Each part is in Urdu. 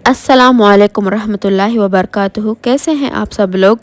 السلام علیکم ورحمۃ اللہ وبرکاتہ۔ کیسے ہیں آپ سب لوگ؟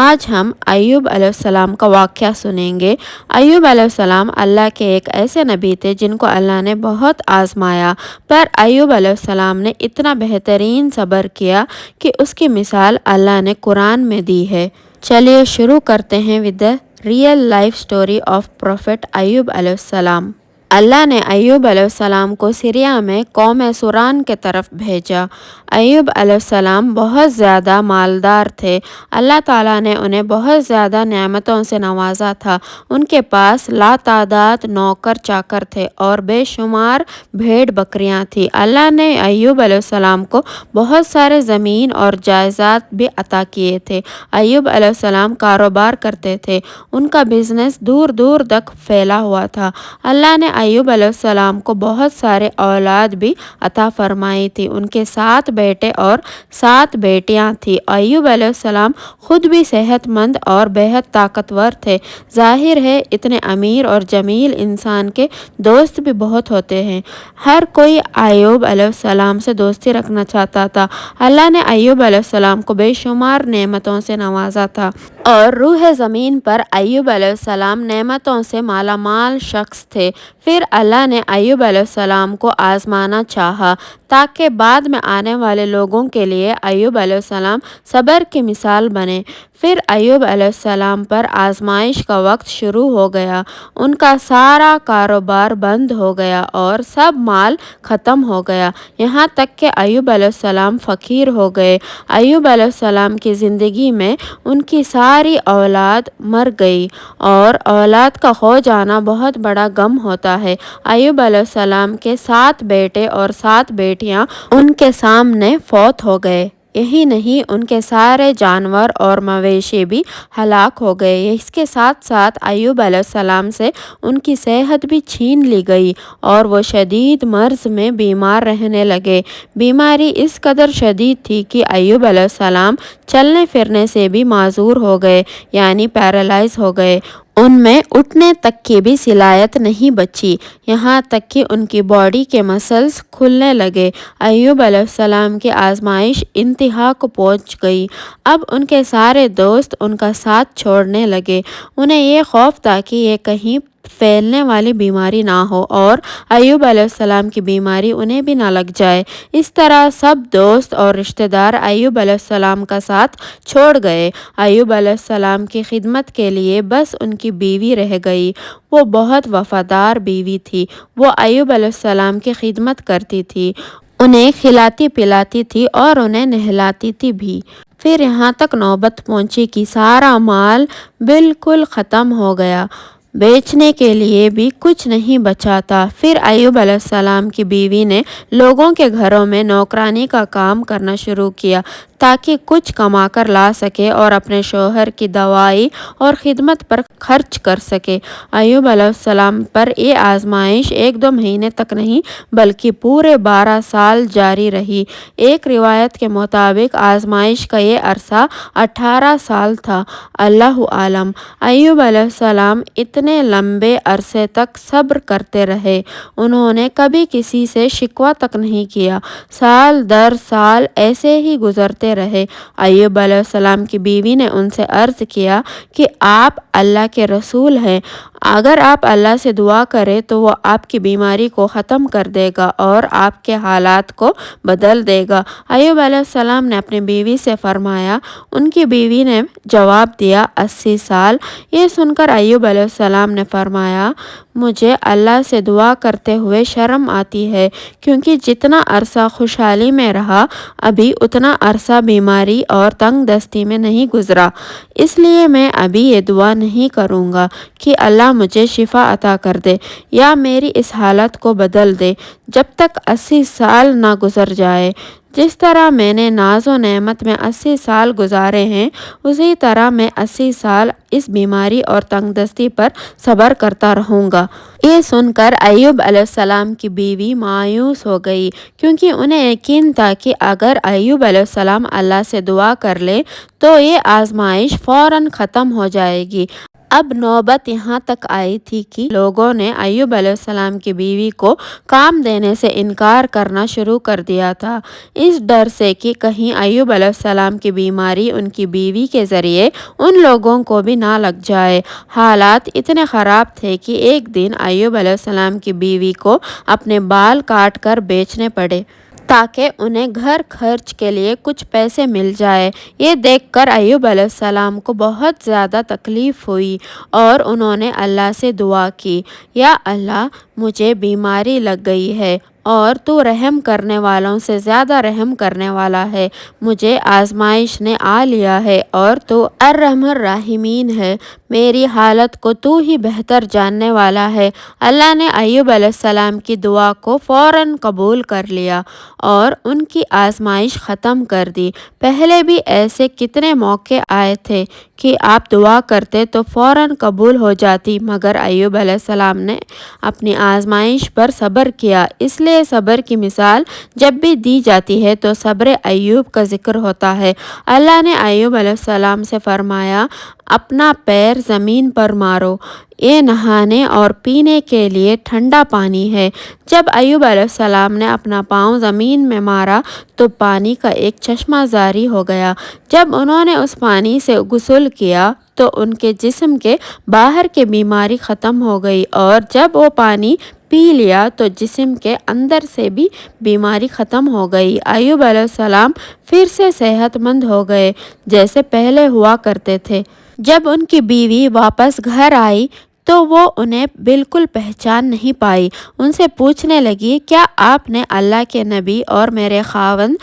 آج ہم ایوب علیہ السلام کا واقعہ سنیں گے۔ ایوب علیہ السلام اللہ کے ایک ایسے نبی تھے جن کو اللہ نے بہت آزمایا، پر ایوب علیہ السلام نے اتنا بہترین صبر کیا کہ اس کی مثال اللہ نے قرآن میں دی ہے۔ چلیے شروع کرتے ہیں with the real life story of Prophet Ayub علیہ السلام۔ اللہ نے ایوب علیہ السلام کو سیریا میں قوم سوران کے طرف بھیجا۔ ایوب علیہ السلام بہت زیادہ مالدار تھے۔ اللہ تعالیٰ نے انہیں بہت زیادہ نعمتوں سے نوازا تھا۔ ان کے پاس لاتعداد نوکر چاکر تھے اور بے شمار بھیڑ بکریاں تھیں۔ اللہ نے ایوب علیہ السلام کو بہت سارے زمین اور جائیداد بھی عطا کیے تھے۔ ایوب علیہ السلام کاروبار کرتے تھے۔ ان کا بزنس دور دور تک پھیلا ہوا تھا۔ اللہ نے ایوب علیہ السلام کو بہت سارے اولاد بھی عطا فرمائی تھی۔ ان کے 7 بیٹے اور 7 بیٹیاں تھیں۔ ایوب علیہ السلام خود بھی صحت مند اور بہت طاقتور تھے۔ ظاہر ہے اتنے امیر اور جمیل انسان کے دوست بھی بہت ہوتے ہیں۔ ہر کوئی ایوب علیہ السلام سے دوستی رکھنا چاہتا تھا۔ اللہ نے ایوب علیہ السلام کو بے شمار نعمتوں سے نوازا تھا اور روح زمین پر ایوب علیہ السلام نعمتوں سے مالا مال شخص تھے۔ پھر اللہ نے ایوب علیہ السلام کو آزمانا چاہا تاکہ بعد میں آنے والے لوگوں کے لیے ایوب علیہ السلام صبر کی مثال بنے۔ پھر ایوب علیہ السلام پر آزمائش کا وقت شروع ہو گیا۔ ان کا سارا کاروبار بند ہو گیا اور سب مال ختم ہو گیا، یہاں تک کہ ایوب علیہ السلام فقیر ہو گئے۔ ایوب علیہ السلام کی زندگی میں ان کی ساری اولاد مر گئی اور اولاد کا کھو جانا بہت بڑا غم ہوتا ہے۔ ایوب علیہ السلام کے 7 بیٹے اور 7 بیٹیاں ان کے سامنے فوت ہو گئے۔ یہی نہیں، ان کے سارے جانور اور مویشی بھی ہلاک ہو گئے۔ اس کے ساتھ ساتھ ایوب علیہ السلام سے ان کی صحت بھی چھین لی گئی اور وہ شدید مرض میں بیمار رہنے لگے۔ بیماری اس قدر شدید تھی کہ ایوب علیہ السلام چلنے پھرنے سے بھی معذور ہو گئے، یعنی پیرالائز ہو گئے۔ ان میں اٹھنے تک کی بھی صلاحیت نہیں بچی، یہاں تک کہ ان کی باڈی کے مسلز کھلنے لگے۔ ایوب علیہ السلام کی آزمائش انتہا کو پہنچ گئی۔ اب ان کے سارے دوست ان کا ساتھ چھوڑنے لگے۔ انہیں یہ خوف تھا کہ یہ کہیں پھیلنے والی بیماری نہ ہو اور ایوب علیہ السلام کی بیماری انہیں بھی نہ لگ جائے۔ اس طرح سب دوست اور رشتہ دار ایوب علیہ السلام کا ساتھ چھوڑ گئے۔ ایوب علیہ السلام کی خدمت کے لیے بس ان کی بیوی رہ گئی۔ وہ بہت وفادار بیوی تھی۔ وہ ایوب علیہ السلام کی خدمت کرتی تھی، انہیں کھلاتی پلاتی تھی اور انہیں نہلاتی تھی بھی۔ پھر یہاں تک نوبت پہنچی کہ سارا مال بالکل ختم ہو گیا، بیچنے کے لیے بھی کچھ نہیں بچا تھا۔ پھر ایوب علیہ السلام کی بیوی نے لوگوں کے گھروں میں نوکرانی کا کام کرنا شروع کیا تاکہ کچھ کما کر لا سکے اور اپنے شوہر کی دوائی اور خدمت پر خرچ کر سکے۔ ایوب علیہ السلام پر یہ آزمائش 1-2 مہینے تک نہیں بلکہ پورے 12 سال جاری رہی۔ ایک روایت کے مطابق آزمائش کا یہ عرصہ 18 سال تھا۔ اللہ عالم۔ ایوب علیہ السلام اتنے لمبے عرصے تک صبر کرتے رہے۔ انہوں نے کبھی کسی سے شکوہ تک نہیں کیا۔ سال در سال ایسے ہی گزرتے رہے۔ ایوب علیہ السلام کی بیوی نے ان سے عرض کیا کہ آپ اللہ کے رسول ہیں، اگر آپ اللہ سے دعا کریں تو وہ آپ کی بیماری کو ختم کر دے گا اور آپ کے حالات کو بدل دے گا۔ ایوب علیہ السلام نے اپنی بیوی سے فرمایا۔ ان کی بیوی نے جواب دیا 80 سال۔ یہ سن کر ایوب علیہ السلام نے فرمایا مجھے اللہ سے دعا کرتے ہوئے شرم آتی ہے، کیونکہ جتنا عرصہ خوشحالی میں رہا ابھی اتنا عرصہ بیماری اور تنگ دستی میں نہیں گزرا، اس لیے میں ابھی یہ دعا نہیں کروں گا کہ اللہ مجھے شفا عطا کر دے یا میری اس حالت کو بدل دے جب تک 80 سال نہ گزر جائے۔ جس طرح میں نے ناز و نعمت میں 80 سال گزارے ہیں، اسی طرح میں 80 سال اس بیماری اور تنگ دستی پر صبر کرتا رہوں گا۔ یہ سن کر ایوب علیہ السلام کی بیوی مایوس ہو گئی، کیونکہ انہیں یقین تھا کہ اگر ایوب علیہ السلام اللہ سے دعا کر لے تو یہ آزمائش فوراً ختم ہو جائے گی۔ اب نوبت یہاں تک آئی تھی کہ لوگوں نے ایوب علیہ السلام کی بیوی کو کام دینے سے انکار کرنا شروع کر دیا تھا، اس ڈر سے کہ کہیں ایوب علیہ السلام کی بیماری ان کی بیوی کے ذریعے ان لوگوں کو بھی نہ لگ جائے۔ حالات اتنے خراب تھے کہ ایک دن ایوب علیہ السلام کی بیوی کو اپنے بال کاٹ کر بیچنے پڑے تاکہ انہیں گھر خرچ کے لیے کچھ پیسے مل جائے۔ یہ دیکھ کر ایوب علیہ السلام کو بہت زیادہ تکلیف ہوئی اور انہوں نے اللہ سے دعا کی، یا اللہ، مجھے بیماری لگ گئی ہے اور تو رحم کرنے والوں سے زیادہ رحم کرنے والا ہے، مجھے آزمائش نے آ لیا ہے اور تو ارحم الراحمین ہے، میری حالت کو تو ہی بہتر جاننے والا ہے۔ اللہ نے ایوب علیہ السلام کی دعا کو فوراً قبول کر لیا اور ان کی آزمائش ختم کر دی۔ پہلے بھی ایسے کتنے موقع آئے تھے کہ آپ دعا کرتے تو فوراً قبول ہو جاتی، مگر ایوب علیہ السلام نے اپنی آزمائش پر صبر کیا۔ اس لیے صبر کی مثال جب بھی دی جاتی ہے تو صبر ایوب کا ذکر ہوتا ہے۔ اللہ نے ایوب علیہ السلام سے فرمایا، اپنا پیر زمین پر مارو، یہ نہانے اور پینے کے لیے ٹھنڈا پانی ہے۔ جب ایوب علیہ السلام نے اپنا پاؤں زمین میں مارا تو پانی کا ایک چشمہ جاری ہو گیا۔ جب انہوں نے اس پانی سے غسل کیا تو ان کے جسم کے باہر کی بیماری ختم ہو گئی، اور جب وہ پانی پی لیا تو جسم کے اندر سے بھی بیماری ختم ہو گئی۔ ایوب علیہ السلام پھر سے صحت مند ہو گئے جیسے پہلے ہوا کرتے تھے۔ جب ان کی بیوی واپس گھر آئی تو وہ انہیں بالکل پہچان نہیں پائی۔ ان سے پوچھنے لگی، کیا آپ نے اللہ کے نبی اور میرے خاوند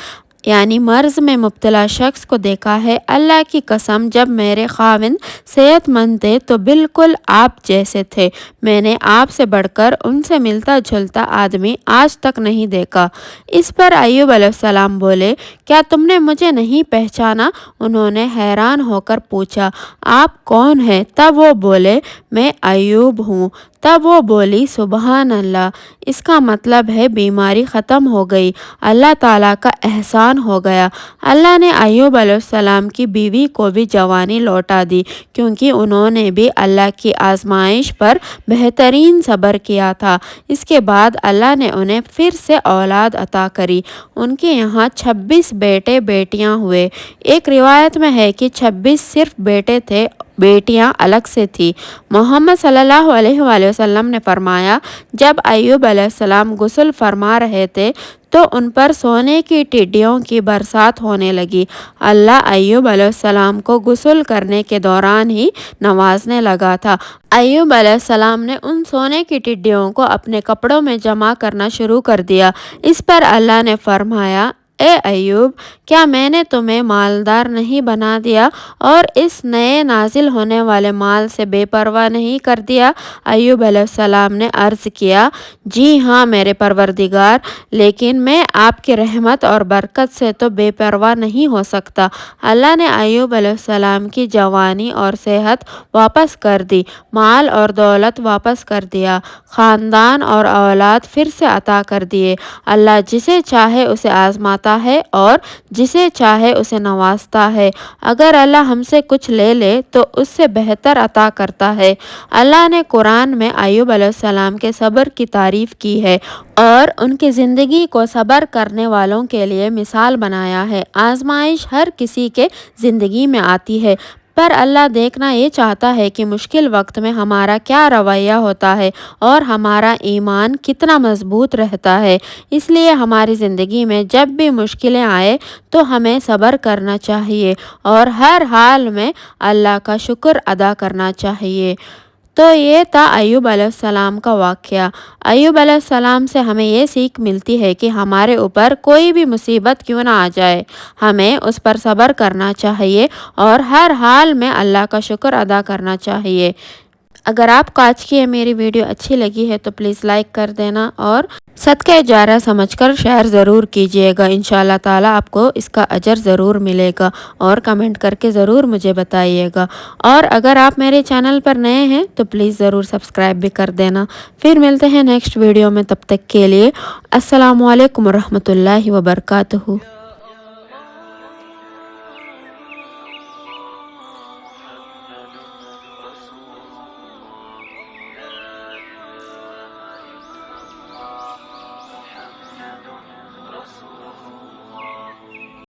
یعنی مرض میں مبتلا شخص کو دیکھا ہے؟ اللہ کی قسم، جب میرے خاوند صحت مند تھے تو بالکل آپ جیسے تھے، میں نے آپ سے بڑھ کر ان سے ملتا جلتا آدمی آج تک نہیں دیکھا۔ اس پر ایوب علیہ السلام بولے، کیا تم نے مجھے نہیں پہچانا؟ انہوں نے حیران ہو کر پوچھا، آپ کون ہیں؟ تب وہ بولے، میں ایوب ہوں۔ تب وہ بولی، سبحان اللہ، اس کا مطلب ہے بیماری ختم ہو گئی، اللہ تعالیٰ کا احسان ہو گیا۔ اللہ نے ایوب علیہ السلام کی بیوی کو بھی جوانی لوٹا دی، کیونکہ انہوں نے بھی اللہ کی آزمائش پر بہترین صبر کیا تھا۔ اس کے بعد اللہ نے انہیں پھر سے اولاد عطا کری۔ ان کے یہاں 26 بیٹے بیٹیاں ہوئے۔ ایک روایت میں ہے کہ 26 صرف بیٹے تھے، بیٹیاں الگ سے تھی۔ محمد صلی اللہ علیہ وآلہ وسلم نے فرمایا، جب ایوب علیہ السلام غسل فرما رہے تھے تو ان پر سونے کی ٹڈیوں کی برسات ہونے لگی۔ اللہ ایوب علیہ السلام کو غسل کرنے کے دوران ہی نوازنے لگا تھا۔ ایوب علیہ السلام نے ان سونے کی ٹڈیوں کو اپنے کپڑوں میں جمع کرنا شروع کر دیا۔ اس پر اللہ نے فرمایا، اے ایوب، کیا میں نے تمہیں مالدار نہیں بنا دیا اور اس نئے نازل ہونے والے مال سے بے پرواہ نہیں کر دیا؟ ایوب علیہ السلام نے عرض کیا، جی ہاں میرے پروردگار، لیکن میں آپ کی رحمت اور برکت سے تو بے پرواہ نہیں ہو سکتا۔ اللہ نے ایوب علیہ السلام کی جوانی اور صحت واپس کر دی، مال اور دولت واپس کر دیا، خاندان اور اولاد پھر سے عطا کر دیے۔ اللہ جسے چاہے اسے آزماتا ہے اور جسے چاہے اسے نوازتا ہے۔ اگر اللہ ہم سے کچھ لے لے تو اس سے بہتر عطا کرتا ہے۔ اللہ نے قرآن میں ایوب علیہ السلام کے صبر کی تعریف کی ہے اور ان کی زندگی کو صبر کرنے والوں کے لیے مثال بنایا ہے۔ آزمائش ہر کسی کے زندگی میں آتی ہے، پر اللہ دیکھنا یہ چاہتا ہے کہ مشکل وقت میں ہمارا کیا رویہ ہوتا ہے اور ہمارا ایمان کتنا مضبوط رہتا ہے۔ اس لیے ہماری زندگی میں جب بھی مشکلیں آئے تو ہمیں صبر کرنا چاہیے اور ہر حال میں اللہ کا شکر ادا کرنا چاہیے۔ تو یہ تھا ایوب علیہ السلام کا واقعہ۔ ایوب علیہ السلام سے ہمیں یہ سیکھ ملتی ہے کہ ہمارے اوپر کوئی بھی مصیبت کیوں نہ آ جائے، ہمیں اس پر صبر کرنا چاہیے اور ہر حال میں اللہ کا شکر ادا کرنا چاہیے۔ اگر آپ کو آج کی یہ میری ویڈیو اچھی لگی ہے تو پلیز لائک کر دینا اور صدقہ جاریہ سمجھ کر شیئر ضرور کیجیے گا۔ انشاءاللہ تعالیٰ آپ کو اس کا اجر ضرور ملے گا، اور کمنٹ کر کے ضرور مجھے بتائیے گا۔ اور اگر آپ میرے چینل پر نئے ہیں تو پلیز ضرور سبسکرائب بھی کر دینا۔ پھر ملتے ہیں نیکسٹ ویڈیو میں، تب تک کے لیے السلام علیکم ورحمۃ اللہ وبرکاتہ۔